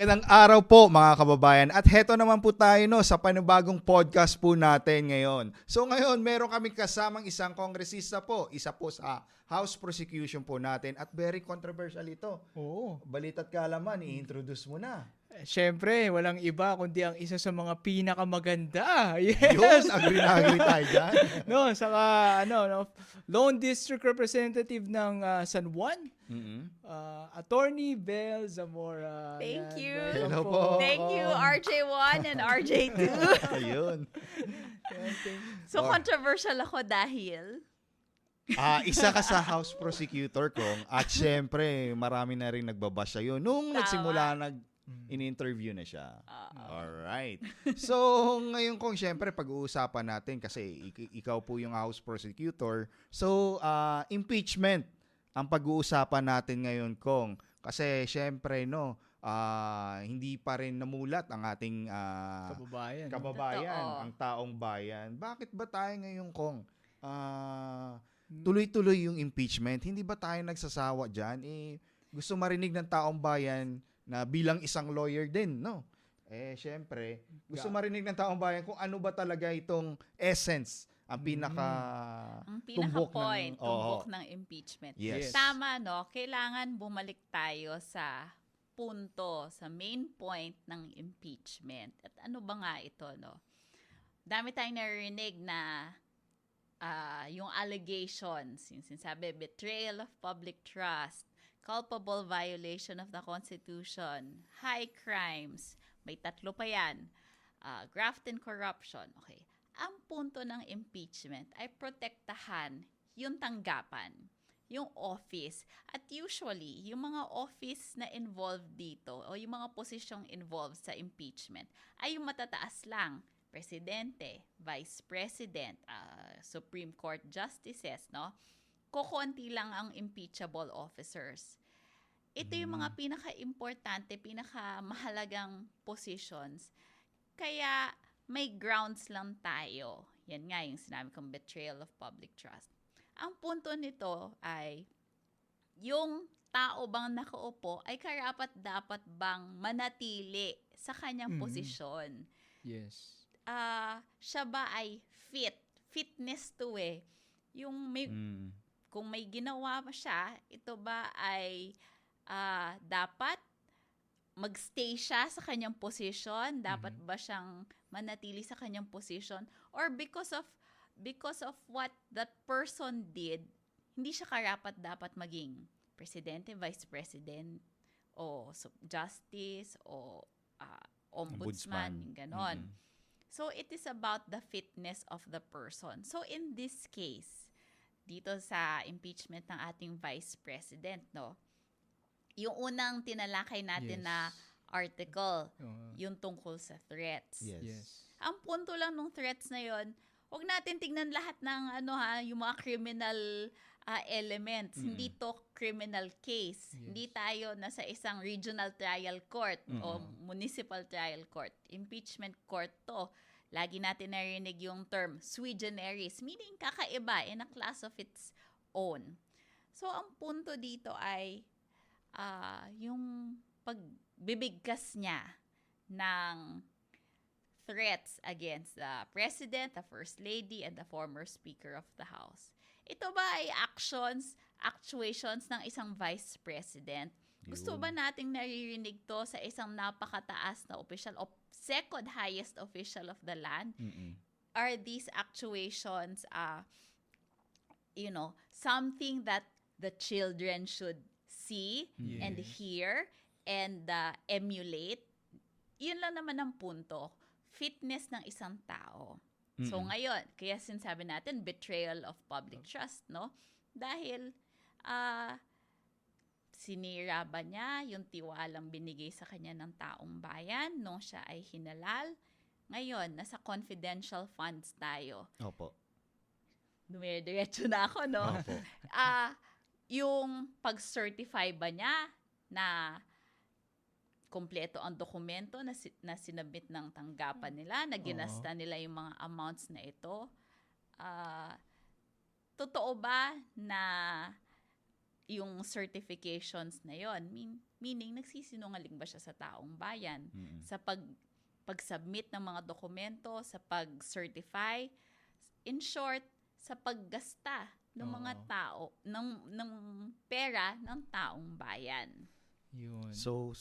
Magandang araw po mga kababayan at heto naman po tayo sa panibagong podcast po natin ngayon. So ngayon meron kaming kasamang isang kongresista po, isa po sa House Prosecution po natin at very controversial ito. Oo. Balita't kaalaman, i-introduce mo na. Siyempre, walang iba kundi ang isa sa mga pinakamaganda. Yun, Yes! agree na agree tayo dyan. No, saka Lone District Representative ng San Juan, Attorney Bel Zamora. Thank Yan, you. welcome Hello po. Thank you, RJ1 and RJ2. Ayun. So, controversial ako dahil... Isa ka sa House Prosecutor ko at syempre marami na rin nagbabash sa'yo nung Tama. nagsimula in-interview na siya. Alright. So, ngayon kung syempre pag-uusapan natin kasi ikaw po yung House Prosecutor. So, impeachment ang pag-uusapan natin ngayon kong. Kasi syempre hindi pa rin namulat ang ating kababayan, Totoo. ang taong bayan. Bakit ba tayo ngayon kong tuloy-tuloy yung impeachment? Hindi ba tayo nagsasawa dyan? Gusto marinig ng taong bayan na bilang isang lawyer din, no? Syempre, gusto marinig ng taong bayan kung ano ba talaga itong essence, ang Pinaka-point, tumbok ng impeachment. Yes. Tama, no? Kailangan bumalik tayo sa punto, sa main point ng impeachment. At ano ba nga ito, no? Dami tayong narinig na yung allegations, yung sinasabi, betrayal of public trust, culpable violation of the Constitution, high crimes, may tatlo pa yan, graft and corruption. Okay. Ang punto ng impeachment ay protektahan yung tanggapan, yung office. At usually, yung mga office na involved dito o yung mga posisyong involved sa impeachment ay yung matataas lang. Presidente, Vice President, Supreme Court Justices, no? Kukunti lang ang impeachable officers. Ito yung mga pinaka-importante, pinaka-mahalagang positions. Kaya may grounds lang tayo. Yan nga yung sinabi kong betrayal of public trust. Ang punto nito ay yung tao bang nakaupo ay karapat-dapat bang manatili sa kanyang posisyon. Yes. Siya ba ay fitness to yung may kung may ginawa siya, ito ba ay dapat magstay siya sa kanyang position? Dapat ba siyang manatili sa kanyang position? Or because of what that person did, hindi siya karapat dapat maging presidente, vice president, o justice, o ombudsman, ganon. So, it is about the fitness of the person. So, in this case, dito sa impeachment ng ating Vice President, no? Yung unang tinalakay natin na article, yung tungkol sa threats. Yes. Ang punto lang ng threats na yon, huwag natin tignan lahat ng yung mga criminal elements. Hindi to criminal case. Hindi tayo nasa isang regional trial court o municipal trial court. Impeachment court to. Lagi natin narinig yung term sui generis, meaning kakaiba in a class of its own. So, ang punto dito ay yung pagbibigkas niya ng threats against the President, the First Lady, and the former Speaker of the House. Ito ba ay actuations ng isang Vice President? Gusto ba nating naririnig to sa isang napakataas na official o second highest official of the land? Are these actuations something that the children should see and hear and emulate? Yun lang naman ang punto. Fitness ng isang tao. So ngayon, kaya sinasabi natin betrayal of public trust, no? Dahil sinira ba niya yung tiwalang binigay sa kanya ng taong bayan nung siya ay hinalal? Ngayon, nasa confidential funds tayo. Opo. Dumidiretso na ako, no? Opo. Yung pag-certify ba niya na kompleto ang dokumento na sinabit ng tanggapan nila, na ginasta nila yung mga amounts na ito? Totoo ba na yung certifications na yon, meaning nagsisinungaling ba siya sa taong bayan sa pag-submit ng mga dokumento, sa pag-certify, in short, sa paggasta ng mga tao, ng pera ng taong bayan. Yun. So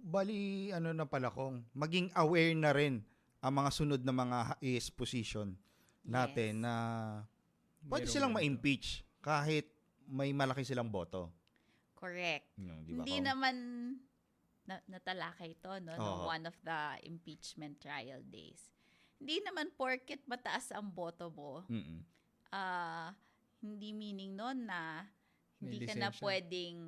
bali na pala kung maging aware na rin ang mga sunod na mga highest position natin na pwede Merong silang ganito. ma-impeach kahit may malaki silang boto. Correct. Di ba, Hindi Kong? naman natalakay ito no Oo. one of the impeachment trial days. Hindi naman porket mataas ang boto mo, Mm-mm. hindi meaning nun na May hindi ka na lisensya. pwedeng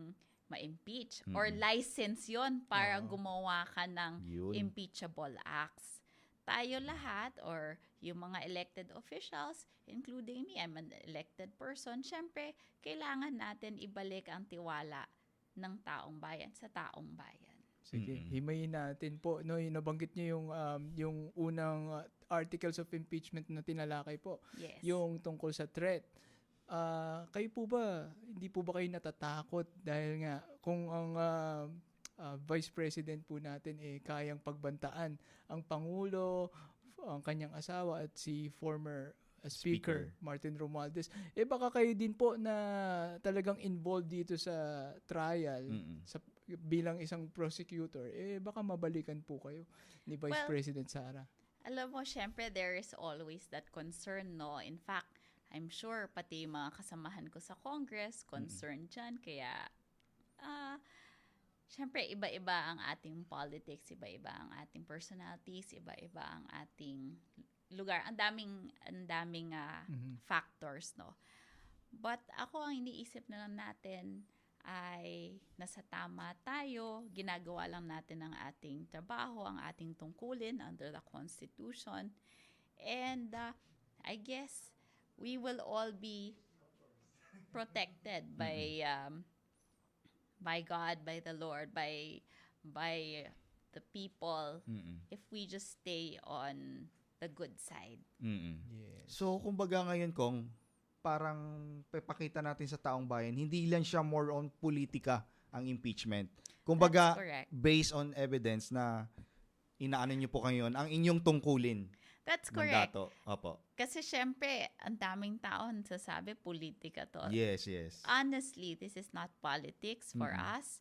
ma-impeach or license yon para Oo. gumawa ka ng Yun. impeachable acts. Tayo lahat or yung mga elected officials, including me, I'm an elected person, syempre, kailangan natin ibalik ang tiwala ng taong bayan sa taong bayan. Sige, himayin natin po. No, yung nabanggit niyo yung unang articles of impeachment na tinalakay po. Yes. Yung tungkol sa threat. Kayo po ba, hindi po ba kayo natatakot dahil nga kung ang Vice President po natin kayang pagbantaan ang Pangulo, ang kanyang asawa at si former Speaker Martin Romualdez, baka kayo din po na talagang involved dito sa trial bilang isang prosecutor, baka mabalikan po kayo ni Vice President Sara. Alam mo, syempre, there is always that concern, no? In fact, I'm sure pati yung mga kasamahan ko sa Congress, concerned dyan. Kaya, syempre, iba-iba ang ating politics, iba-iba ang ating personalities, iba-iba ang ating lugar. Ang daming factors, no? But ako, ang iniisip na lang natin ay nasa tama tayo, ginagawa lang natin ang ating trabaho, ang ating tungkulin under the Constitution. And I guess we will all be protected by God, by the Lord, by the people if we just stay on the good side. Yes. So, kumbaga ngayon, Kong, parang papakita natin sa taong bayan, hindi lang siya more on politika ang impeachment. Kumbaga, That's correct. based on evidence na inaano niyo po ngayon, ang inyong tungkulin. That's ng correct. dato. Opo. Kasi syempre, ang daming tao nagsasabi, politika to. Yes. Honestly, this is not politics for us.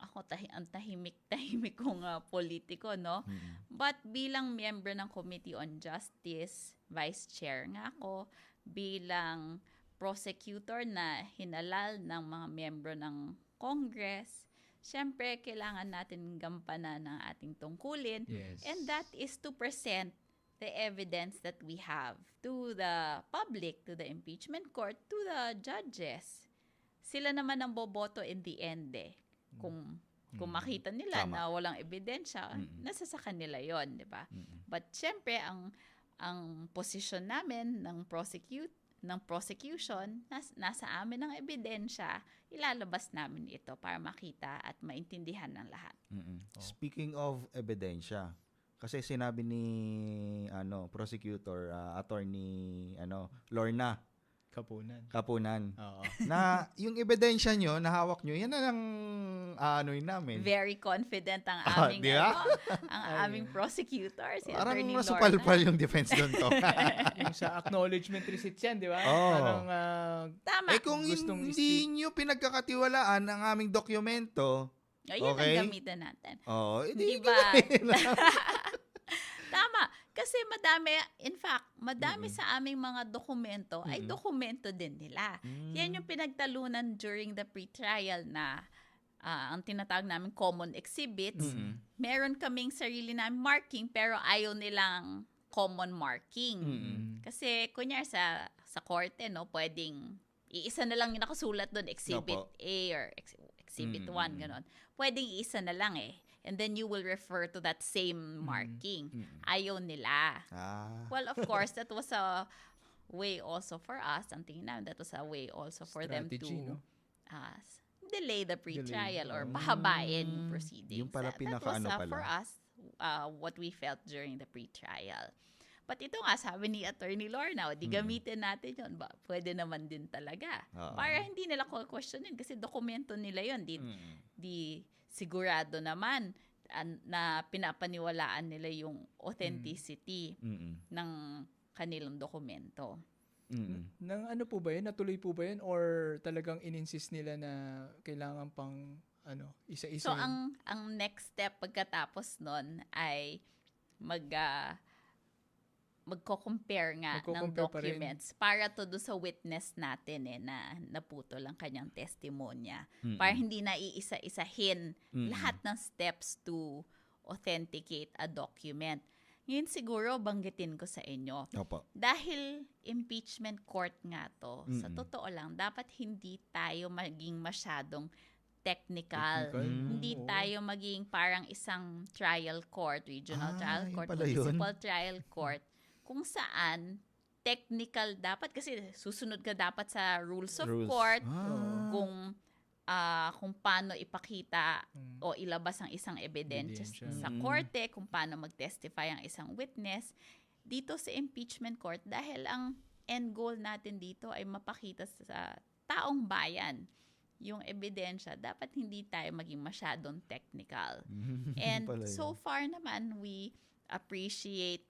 Ako ang tahimik kong politiko, no? But bilang member ng Committee on Justice, Vice Chair nga ako, bilang prosecutor na hinalal ng mga membro ng Congress, syempre kailangan natin gampanan ng ating tungkulin. Yes. And that is to present the evidence that we have to the public, to the impeachment court, to the judges. Sila naman ang boboto in the end Kung makita nila Tama. na walang ebidensya, nasa sa kanila yon, di ba? But syempre, ang posisyon namin ng prosecution, nasa amin ang ebidensya, ilalabas namin ito para makita at maintindihan ng lahat. Speaking of ebidensya, kasi sinabi ni prosecutor attorney Lorna Kapunan Oo. na yung ebidensya nyo na hawak nyo, yan na lang namin. Very confident ang aming di ba? ang aming prosecutor, si Parang Attorney masupal-pal Lorna. yung defense doon ko. Yung sa acknowledgement receipt yan, di ba? Oo. Parang Tama. Kung Gustong hindi nyo pinagkakatiwalaan ang aming dokumento, Yun okay. ang gamitan natin. Hindi Di ba? Tama. Kasi madami sa aming mga dokumento ay dokumento din nila. Yan yung pinagtalunan during the pre-trial na ang tinatawag namin common exhibits. Meron kaming sarili namin marking pero ayaw nilang common marking. Kasi kunyari sa korte, no, pwedeng iisa na lang yung nakasulat doon, exhibit Opo. A or exhibit 1, ganon. Pwedeng iisa na lang And then you will refer to that same marking. Ayaw nila. Well, of course, that was a way also for us. Ang tingin namin, that was a way also for Strategy, them to no? delay the pre-trial or pahabain yung proceedings. Yung pala That was pinakaano pala. for us what we felt during the pre-trial. But ito nga, sabi ni Attorney Lorna, di gamitin natin yun. Pwede naman din talaga. Para hindi nila questionin kasi dokumento nila yun. Di sigurado naman na pinapaniwalaan nila yung authenticity ng kanilang dokumento. Nang ano po ba yun? Natuloy po ba yun? Or talagang in-insist nila na kailangan pang isa-isa? So, ang next step pagkatapos nun ay magko-compare nga ng documents para to do sa witness natin na naputol ang kanyang testimonya. Para hindi na iisa-isahin lahat ng steps to authenticate a document. Ngayon siguro banggitin ko sa inyo. Opo. Dahil impeachment court nga to, sa totoo lang, dapat hindi tayo maging masyadong technical. Hindi tayo maging parang isang trial court, regional trial court, municipal trial court, kung saan technical dapat kasi susunod ka dapat sa rules of court kung paano ipakita o ilabas ang isang ebidensya sa korte, kung paano mag-testify ang isang witness. Dito sa impeachment court, dahil ang end goal natin dito ay mapakita sa taong bayan yung ebidensya, dapat hindi tayo maging masyadong technical. And so far naman, we appreciate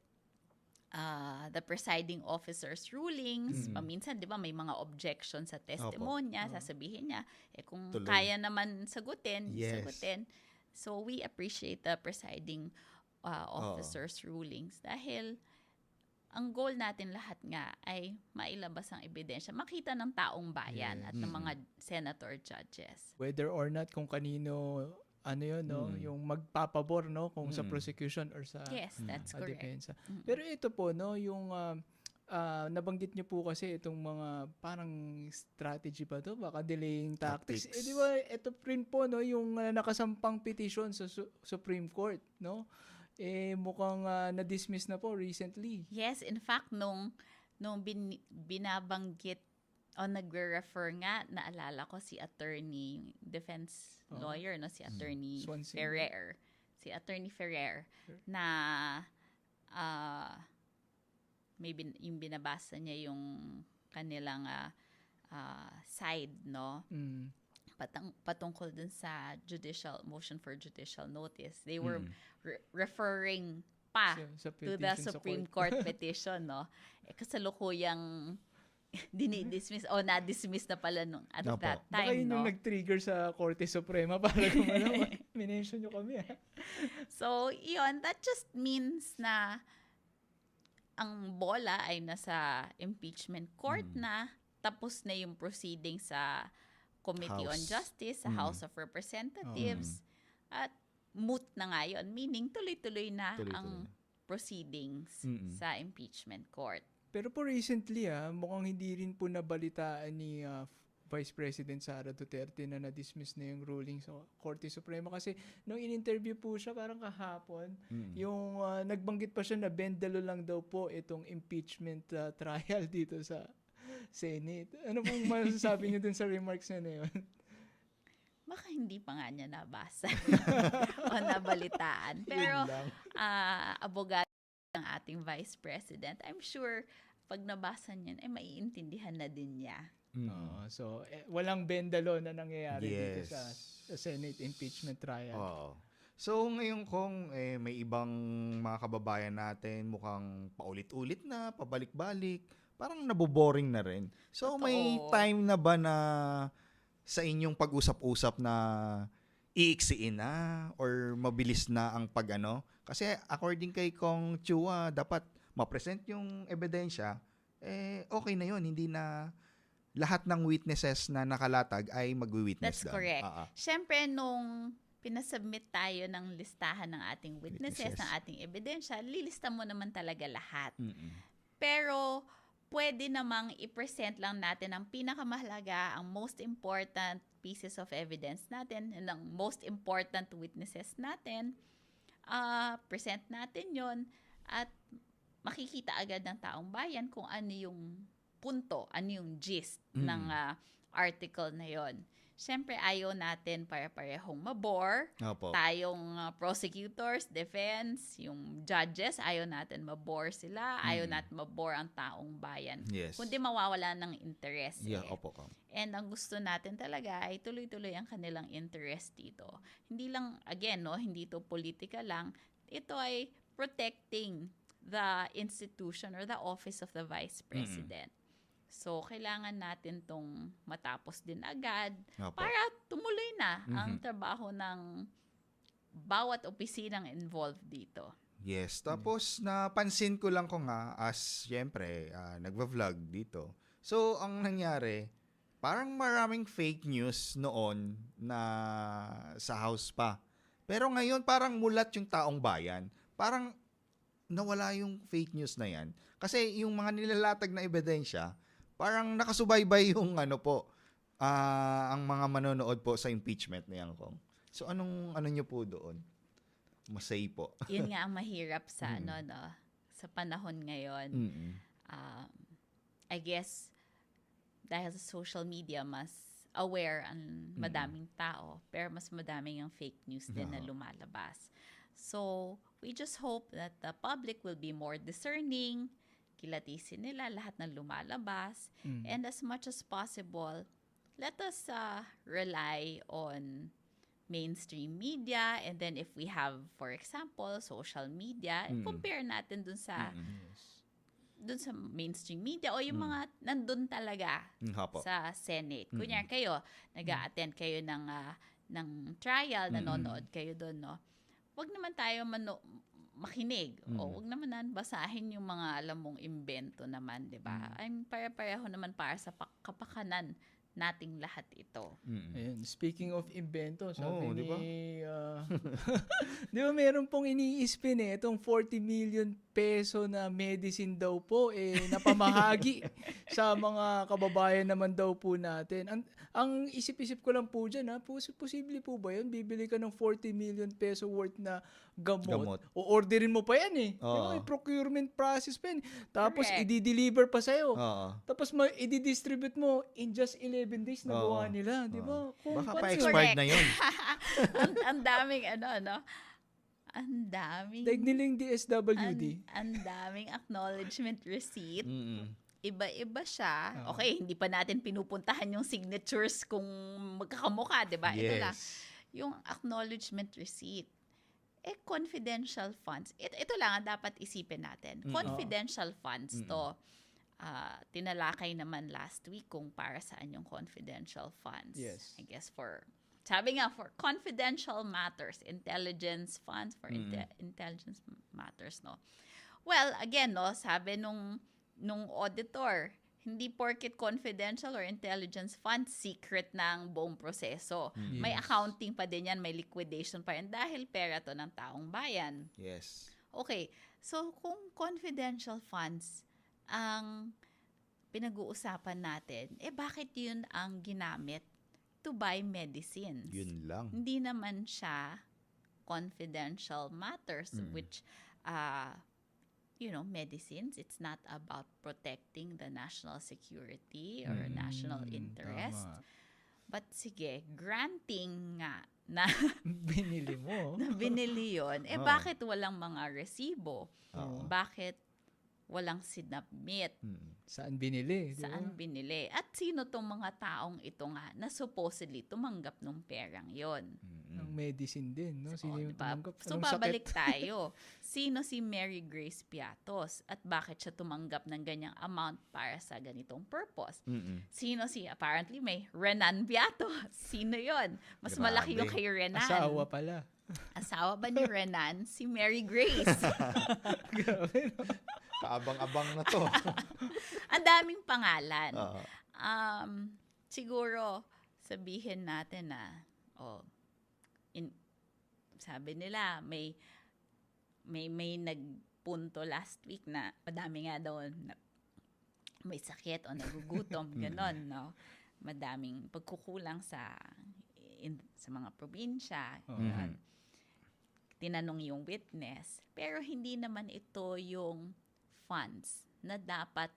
the presiding officer's rulings. Paminsan, di ba, may mga objections sa testimonya, sasabihin niya, kung kaya naman sagutin, sagutin. So, we appreciate the presiding officer's rulings dahil ang goal natin lahat nga ay mailabas ang ebidensya, makita ng taong bayan at ng mga senator judges. Whether or not kung kanino yung magpapabor, kung sa prosecution or sa that's correct. depensa. Pero ito po, yung nabanggit niyo po kasi itong mga parang strategy ba to? Baka delaying tactics. Di ba, ito rin po, yung nakasampang petition sa Supreme Court, mukhang na-dismiss na po recently. Yes, in fact, nung binabanggit o nagre-refer nga, naalala ko si attorney, defense lawyer, si attorney Ferrer. Si attorney Ferrer na maybe yung binabasa niya yung kanilang side, patungkol dun sa motion for judicial notice. They were referring pa to the Supreme Court petition, kasalukuyang dinidismiss o na-dismiss na pala nung at that time, Baka yun yung nag-trigger sa Korte Suprema para gumalaw. Minention nyo kami, So, yun, that just means na ang bola ay nasa impeachment court na, tapos na yung proceeding sa Committee on Justice, sa House of Representatives, at moot na nga yun, meaning tuloy-tuloy na ang proceedings sa impeachment court. Pero po recently, mukhang hindi rin po nabalitaan ni Vice President Sara Duterte na na-dismiss na yung ruling sa Korte Suprema. Kasi nung in-interview po siya, parang kahapon, yung nagbanggit pa siya na bendalo lang daw po itong impeachment trial dito sa Senate. Ano pong masasabi niyo dun sa remarks niya na yun? Baka hindi pa nga niya nabasa o nabalitaan. Pero abogado ng ating Vice President, I'm sure pag nabasa niyan, maiintindihan na din niya. So, walang bendalo na nangyayari dito sa Senate impeachment trial. So, ngayon kung may ibang mga kababayan natin mukhang paulit-ulit na, pabalik-balik, parang naboboring na rin. So, may time na ba na sa inyong pag-usap-usap na iiksiin na or mabilis na ang pag-ano? Kasi according kay Kong Chua, dapat ma-present yung ebidensya, okay na yun. Hindi na lahat ng witnesses na nakalatag ay mag-witness. That's correct. Siyempre, nung pinasubmit tayo ng listahan ng ating witnesses, ng ating ebidensya, lilista mo naman talaga lahat. Pero, pwede namang i-present lang natin ang pinakamahalaga, ang most important pieces of evidence natin, and ang most important witnesses natin. Present natin yon at makikita agad ng taong bayan kung ano yung punto, ano yung gist ng article na yon. syempre ayaw natin pare-parehong mabore. Opo. Tayong prosecutors, defense, yung judges, ayaw natin mabore sila, ayaw natin mabore ang taong bayan. Yes. Kundi mawawala ng interest. Yeah, opo. And ang gusto natin talaga ay tuloy-tuloy ang kanilang interest dito. Hindi lang, again, no, hindi ito politika lang. Ito ay protecting the institution or the office of the Vice President. So, kailangan natin tong matapos din agad Opo. para tumuloy na ang trabaho ng bawat opisinang involved dito. Yes. Tapos, napansin ko lang ko nga as, syempre, nagva-vlog dito. So, ang nangyari, parang maraming fake news noon na sa house pa. Pero ngayon, parang mulat yung taong bayan. Parang nawala yung fake news na yan. Kasi yung mga nilalatag na ebidensya, parang nakasubaybay yung ang mga manonood po sa impeachment ni Yang Kong. So ano niyo po doon? Masay po. Yun nga ang mahirap sa sa panahon ngayon. I guess dahil sa social media mas aware ang madaming tao, pero mas madaming ang fake news din na lumalabas. So, we just hope that the public will be more discerning, kilatisin nila lahat ng lumalabas, and as much as possible, let us rely on mainstream media, and then if we have, for example, social media, compare natin dun sa mainstream media o yung mga nandun talaga sa Senate. Kunyari kayo, nag-a-attend kayo ng trial, nanonood kayo dun, no? Wag naman tayo makinig o wag naman basahin yung mga alam mong imbento naman, 'di ba? I'm pare-pareho naman para sa kapakanan nating lahat ito. Ayun, speaking of invento, sabi diba? Di ba meron pong ini-spin itong 40 million peso na medicine daw po napamahagi sa mga kababayan naman daw po natin. Ang isip-isip ko lang po dyan, posible po ba yun? Bibili ka ng 40 million peso worth na gamot. O orderin mo pa yan may procurement process pa yan. Tapos i-deliver pa sa'yo. Tapos i-distribute mo in just 11 days na gawa nila. Di ba? Baka pa-expired na yun. ang daming ang daming daig nilang DSWD. Ang daming acknowledgement receipt. Iba-iba siya. Okay, hindi pa natin pinupuntahan yung signatures kung magkakamukha, 'di ba? Yes. Ito lang. Yung acknowledgement receipt. Confidential funds. Ito lang ang dapat isipin natin. Confidential funds to. Tinalakay naman last week kung para saan yung confidential funds. Yes. I guess sabi nga, for confidential matters, intelligence funds for intelligence matters, no? Well, again, no, sabi nung auditor, hindi porket confidential or intelligence fund, secret ng buong proseso. May accounting pa din yan, may liquidation pa yan dahil pera to ng taong bayan. Yes. Okay, so kung confidential funds ang pinag-uusapan natin, bakit yun ang ginamit to buy medicines? Yun lang. Hindi naman siya confidential matters, which medicines, it's not about protecting the national security or national interest. Tama. But sige, granting nga na Binili mo. na binili yun, bakit walang mga resibo? Bakit walang sinubmit? Saan binili? Saan binili? At sino tong mga taong ito nga na supposedly tumanggap ng perang yon? Ng medicine din, no? Sino yung Diba? tumanggap? So, Anong babalik sakit? tayo. Sino si Mary Grace Piatos? At bakit siya tumanggap ng ganyang amount para sa ganitong purpose? Sino apparently may Renan Piatos. Sino yon? Mas Grabe. malaki yung kay Renan. Asawa pala. Asawa ba ni Renan? Si Mary Grace. Grabe, no? Kaabang-abang na to. Ang daming pangalan. Siguro, sabihin natin na, sabi nila, may nagpunto last week na madami nga daw na may sakit o nagugutom, ganon, no? Madaming pagkukulang sa mga probinsya. Ganon. Tinanong yung witness. Pero hindi naman ito yung funds na dapat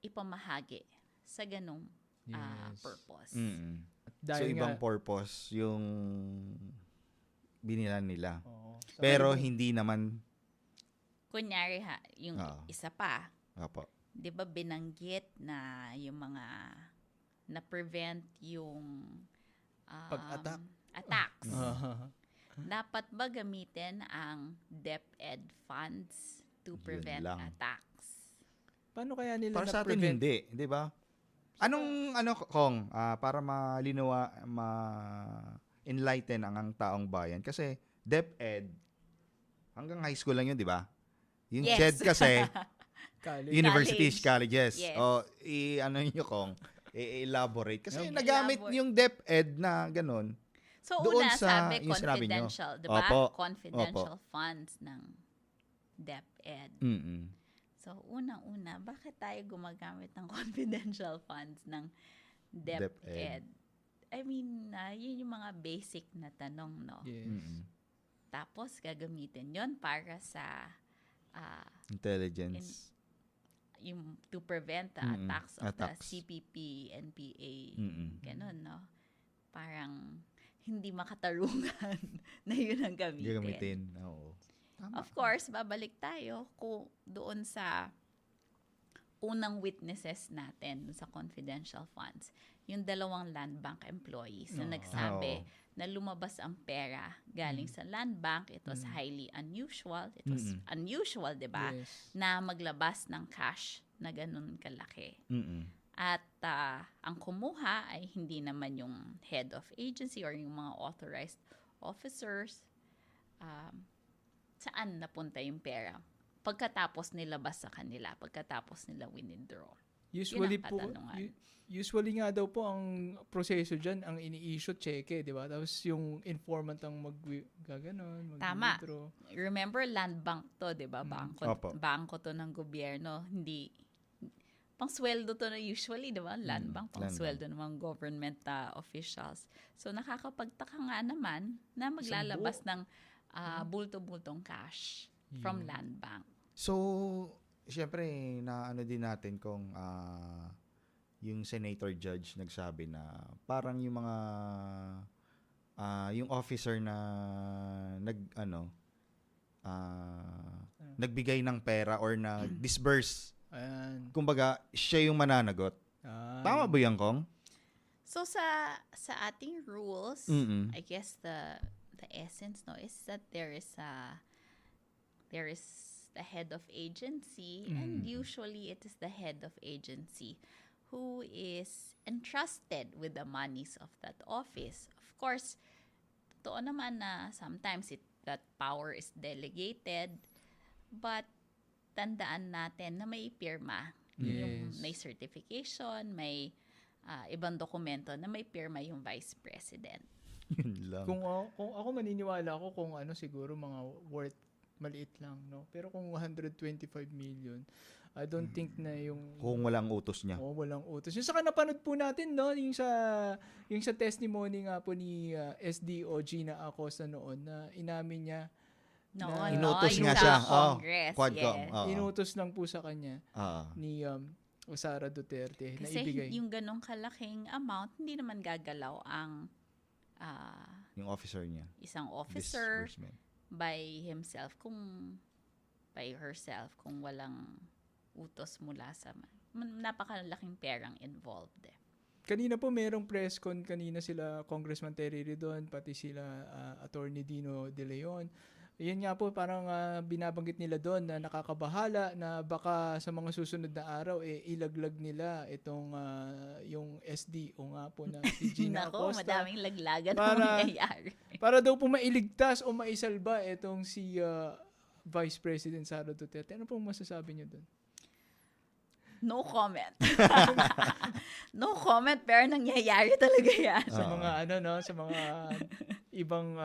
ipamahagi sa ganong purpose. So, ibang purpose yung binilan nila. Sa Pero kayo- hindi naman. Kunyari yung Oo. isa pa, Opo. 'di ba binanggit na yung mga na-prevent yung Pag-attack. attacks. Ah. Dapat ba gamitin ang DepEd funds to Yun prevent lang. attacks? Paano kaya nila Para sa atin na-prevent? hindi, 'di ba? Anong Kong, para enlighten ang taong bayan kasi DepEd hanggang high school lang 'yun, 'di ba? Yung Yes. CHED kasi College. universities, College. colleges. Yes. O niyo Kong, i-elaborate kasi Okay. nagamit yung DepEd na ganun. So, Doon una, sa- sabi, yung sinabi nyo. confidential, di ba? Opo. Confidential funds ng DepEd. Mm. So, unang-una, bakit tayo gumagamit ng confidential funds ng DepEd? DepEd. I mean, yun yung mga basic na tanong, no? Yes. Mm. Tapos, gagamitin yon para sa Intelligence. yung to prevent the Mm-mm. attacks of Attacks. the CPP, NPA, Mm-mm. ganun, no? Parang hindi makatarungan na yun ang gamitin. Gagamitin. Oo. Tama. Of course, babalik tayo doon sa unang witnesses natin dun sa confidential funds. Yung 2 land bank employees na nagsabi na lumabas ang pera galing sa land bank. It was highly unusual. It was unusual, di ba? Yes. Na maglabas ng cash na ganun kalaki. Mm-mm. At ang kumuha ay hindi naman yung head of agency or yung mga authorized officers. Saan napunta yung pera? Pagkatapos nilabas sa kanila, pagkatapos nila withdraw. Usually Yun ang po, katanungan. usually nga daw po ang proseso dyan, ang ini-issue cheque, di ba? Tapos yung informant ang gaganon, Tama. mag-withdraw. Remember, land bank to, di ba? Opo. Bangko to ng gobyerno. Hindi, pang-sweldo to na usually, di ba? Land bank, pang-sweldo ng mga government officials. So, nakakapagtaka nga naman na maglalabas ng bulto-bultong cash from land bank. So, syempre, din natin kung yung senator judge nagsabi na parang yung mga yung officer na nagbigay ng pera or disburse. Ayan. Kumbaga, siya yung mananagot. Tama ba yan, Kong? So, sa ating rules, Mm-mm. I guess the essence no is that there is the head of agency, and usually it is the head of agency who is entrusted with the monies of that office. Of course, totoo naman na sometimes that power is delegated, but tandaan natin na may pirma. Yung Yes. may certification, may ibang dokumento na may pirma yung vice president. Yun lang. Kung ako maniniwala ako kung siguro mga worth maliit lang, no? Pero kung 125 million, I don't think na yung Kung walang utos niya. walang utos. Yung saka napanood po natin, no, yung sa testimony nga po ni SDOG na Acosta noon na inamin niya na Inutos yung nga sa siya. Congress, Quadcom. yes. Oo. inutos lang po sa kanya Oo. ni Sara Duterte na Kasi ibigay. yung ganong kalaking amount, hindi naman gagalaw ang Yung officer niya. isang officer Disbursement. by himself, by herself, kung walang utos mula sa napakalaking perang involved. Kanina po merong press con kanina sila Congressman Terry Ridon, pati sila Attorney Dino De Leon. Yan nga po parang binabanggit nila doon na nakakabahala na baka sa mga susunod na araw ilaglag nila itong yung SD o nga po na si Gina Nako, Acosta. madaming laglagan na Para- mangyayari. Para daw po mailigtas o maisalba itong si Vice President Sara Duterte. Ano pong masasabi niyo doon? No comment. No comment, pero nangyayari talaga yan. Sa mga sa mga ibang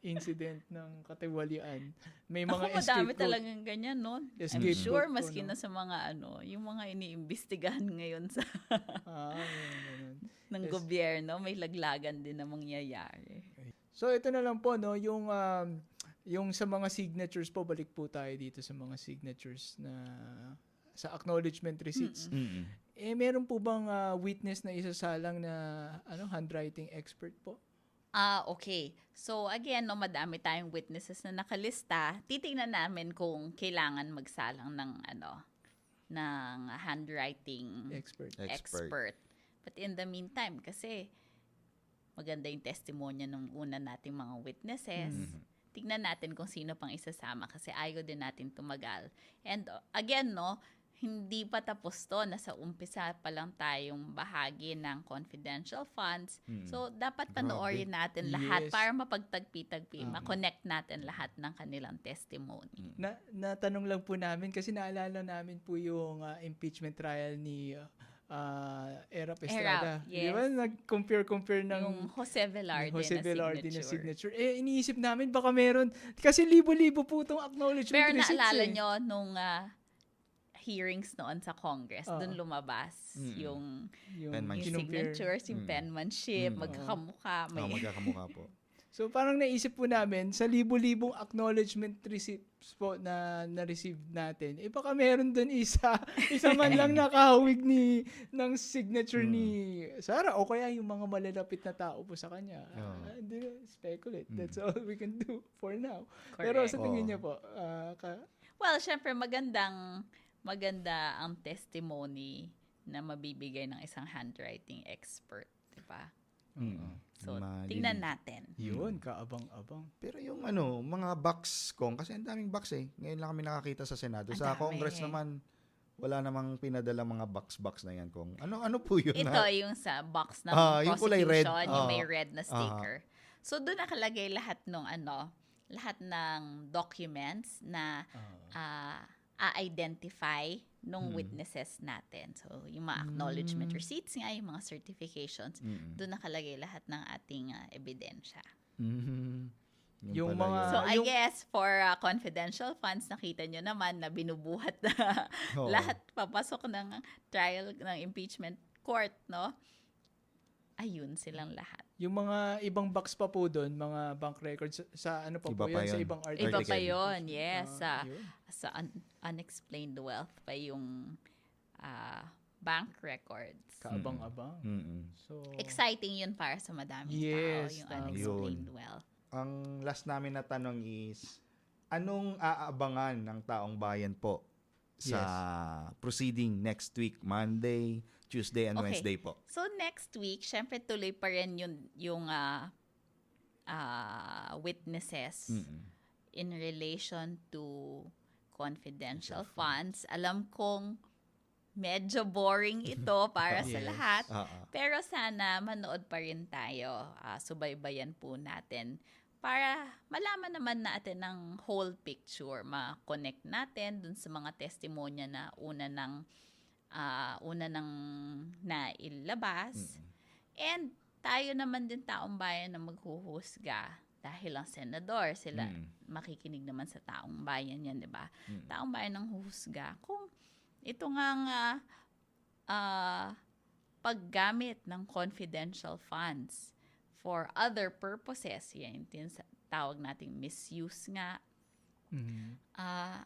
incident ng katiwalian. May mga Ako, madami escape route. talagang ganyan, no? I'm Escape sure, route po, maski no? na sa mga yung mga iniimbestigahan ngayon sa Ganun. ng Yes. gobyerno, may laglagan din na mangyayari. So ito na lang po no, yung sa mga signatures po, balik po tayo dito sa mga signatures na sa acknowledgement receipts. Meron po bang witness na isasalang na handwriting expert po? Okay. So again, no, madami tayong witnesses na nakalista. Titingnan namin kung kailangan magsalang ng handwriting expert. But in the meantime, kasi maganda yung testimonya ng una nating mga witnesses. Tignan natin kung sino pang isasama kasi ayaw din natin tumagal. And again, no, hindi pa tapos to. Nasa umpisa pa lang tayong bahagi ng confidential funds. So, dapat panoorin natin lahat para mapagtagpi-tagpi, ma-connect natin lahat ng kanilang testimony. Natanong lang po namin kasi naalala namin po yung impeachment trial ni Erap Estrada. Yes. Di ba? Nag-compare ng Yung Jose Velarde na signature. Iniisip namin baka meron. Kasi libo-libo po itong acknowledgement Pero receipts. naalala nyo nung hearings noon sa Congress, dun lumabas yung signatures, yung penmanship, magkakamukha. Magkakamukha po. So parang naisip po namin, sa libo-libong acknowledgement receipts po na na-receive natin, baka meron dun isa man lang nakahawig ng signature ni Sarah o kaya yung mga malalapit na tao po sa kanya. Speculate. That's all we can do for now. Correct. Pero sa tingin niyo po, well, syempre maganda ang testimony na mabibigay ng isang handwriting expert, di ba? So, tingnan natin. Yun, kaabang-abang. Pero yung mga box kasi ang daming box Ngayon lang kami nakakita sa Senado. Ang Sa dami. Congress naman, wala namang pinadala mga box na yan, Kong. Ano po yun? Ito yung sa box ng yung kulay red. prosecution, yung may red na sticker. So, doon nakalagay lahat ng documents na a-identify nung witnesses natin. So, yung mga acknowledgement receipts nga, yung mga certifications, doon nakalagay lahat ng ating ebidensya. Yung mga... So, I guess, for confidential funds, nakita nyo naman na binubuhat na lahat papasok ng trial ng impeachment court, no? Ayun silang lahat. Yung mga ibang box pa po doon, mga bank records, sa ano pa Iba po pa yun, sa yun. ibang article. Iba pa yun, yes. Yun. Sa unexplained wealth pa yung bank records. Kaabang-abang. So, Exciting yun para sa madaming tao, yung unexplained wealth. Ang last namin na tanong is, anong aabangan ng taong bayan po sa proceeding next week, Monday, Tuesday, and Wednesday po? So next week, syempre tuloy pa rin yung witnesses in relation to confidential funds. Alam kong medyo boring ito para sa lahat. Pero sana manood pa rin tayo. Subaybayan po natin para malaman naman natin ang whole picture. Ma-connect natin dun sa mga testimonya na una nang nailabas. And tayo naman din taong bayan na maghuhusga. Dahil ang senador, sila makikinig naman sa taong bayan yan, di ba? Taong bayan ang huhusga. Kung ito ngang paggamit ng confidential funds for other purposes, yan yung tawag nating misuse nga,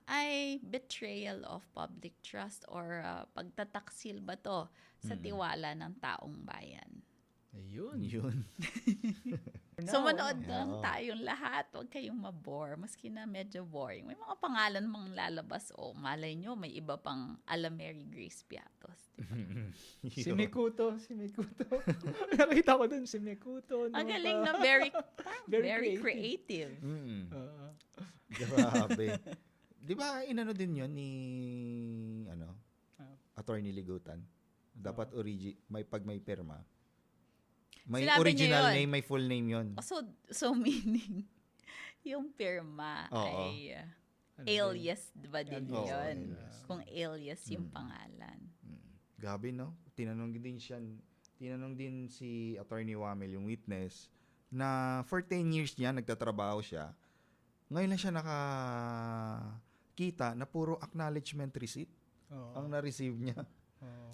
ay betrayal of public trust or pagtataksil ba to sa tiwala ng taong bayan. Ayun. So, manood lang tayong lahat. Huwag kayong mabore. Maski na medyo boring. May mga pangalan mang lalabas. Malay nyo, may iba pang Mary Grace Piatos. Diba? Si Mikuto. Nakita ko dun, si Mikuto. Ang galing na very creative. Grabe. Di ba, inano din yun ni, Attorney Ligutan? Dapat pag may pirma. May Sinabi original name, may full name yun. So meaning, yung pirma ay alias ba din yun? Kung alias yung pangalan. Gabi, no? Tinanong din si Attorney Wamel, yung witness, na for 10 years niya, nagtatrabaho siya. Ngayon lang siya nakakita na puro acknowledgement receipt ang na-receive niya.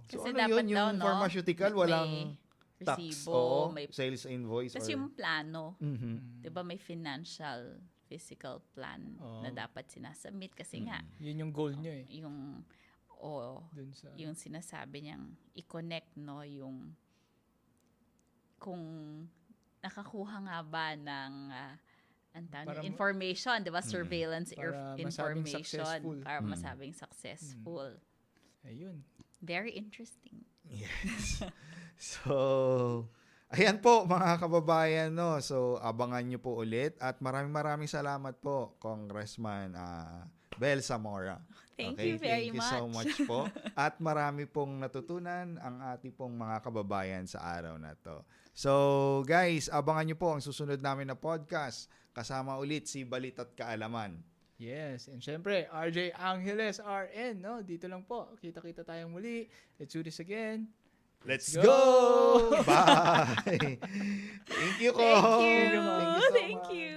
So, Kasi ano dapat yun? Yung pharmaceutical, walang tax, resibo, may sales invoice. kasi yung plano, Mhm. 'di ba may financial physical plan na dapat sinasubmit kasi nga Yun yung goal nyo yung Oo. Dun sa Yung sinasabi niyang i-connect, no, yung kung nakakuha nga ba ng information, di ba? Surveillance Para masabing information successful. para masabing successful. Ayun. Very interesting. Yes. So, ayan po mga kababayan, no. So, abangan nyo po ulit at maraming salamat po, Congressman Bel Zamora. Thank you very much. Thank you so much po. At marami pong natutunan ang ating pong mga kababayan sa araw na to. So, guys, abangan nyo po ang susunod namin na podcast. Kasama ulit si Balit at Kaalaman. Yes, and syempre, RJ Angeles RN, no? Dito lang po. Kita-kita tayong muli. Let's do this again. Let's go! Bye! Thank you, Ko! Thank you. Thank you so Thank much. you.